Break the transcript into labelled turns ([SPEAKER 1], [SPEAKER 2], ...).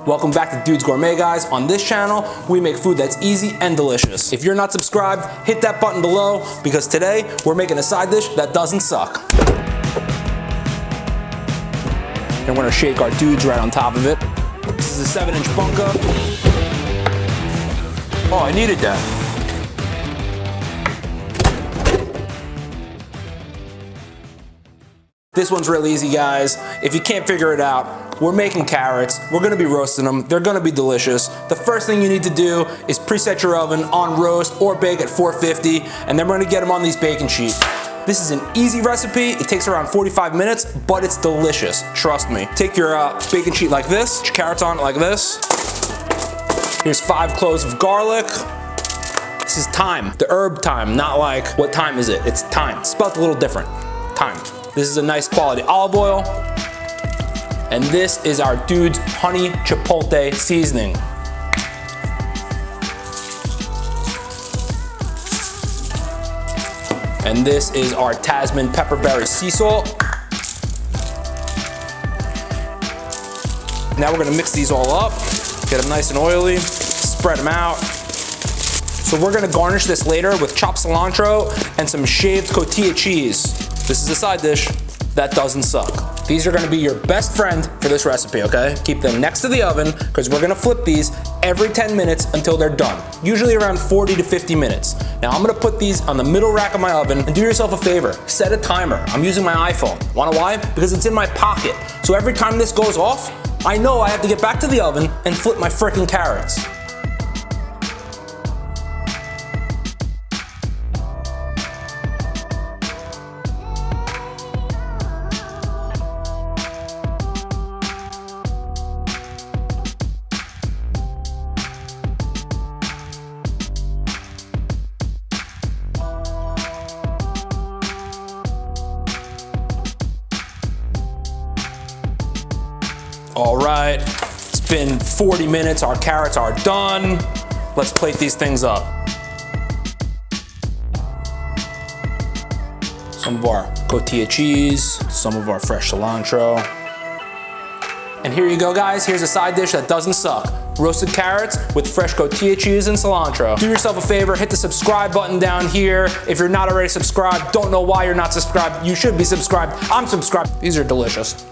[SPEAKER 1] Welcome back to Dude's Gourmet, guys. On this channel, we make food that's easy and delicious. If you're not subscribed, hit that button below because today we're making a side dish that doesn't suck. And we're gonna shake our dudes right on top of it. This is a 7-inch bunka. Oh, I needed that. This one's real easy, guys. If you can't figure it out, we're making carrots. We're gonna be roasting them. They're gonna be delicious. The first thing you need to do is preset your oven on roast or bake at 450, and then we're gonna get them on these baking sheets. This is an easy recipe. It takes around 45 minutes, but it's delicious, trust me. Take your baking sheet like this, put your carrots on it like this. Here's 5 cloves of garlic. This is thyme, the herb thyme, not like, what time is it? It's thyme, it's spelled a little different, thyme. This is a nice quality olive oil. And this is our Dude's Honey Chipotle seasoning. And this is our Tasman pepperberry sea salt. Now we're gonna mix these all up, get them nice and oily, spread them out. So we're gonna garnish this later with chopped cilantro and some shaved cotija cheese. This is a side dish that doesn't suck. These are gonna be your best friend for this recipe, okay? Keep them next to the oven because we're gonna flip these every 10 minutes until they're done. Usually around 40 to 50 minutes. Now I'm gonna put these on the middle rack of my oven and do yourself a favor, set a timer. I'm using my iPhone. Wanna why? Because it's in my pocket. So every time this goes off, I know I have to get back to the oven and flip my freaking carrots. All right, it's been 40 minutes, our carrots are done. Let's plate these things up. Some of our cotija cheese, some of our fresh cilantro. And here you go, guys, here's a side dish that doesn't suck. Roasted carrots with fresh cotija cheese and cilantro. Do yourself a favor, hit the subscribe button down here. If you're not already subscribed, don't know why you're not subscribed, you should be subscribed. I'm subscribed. These are delicious.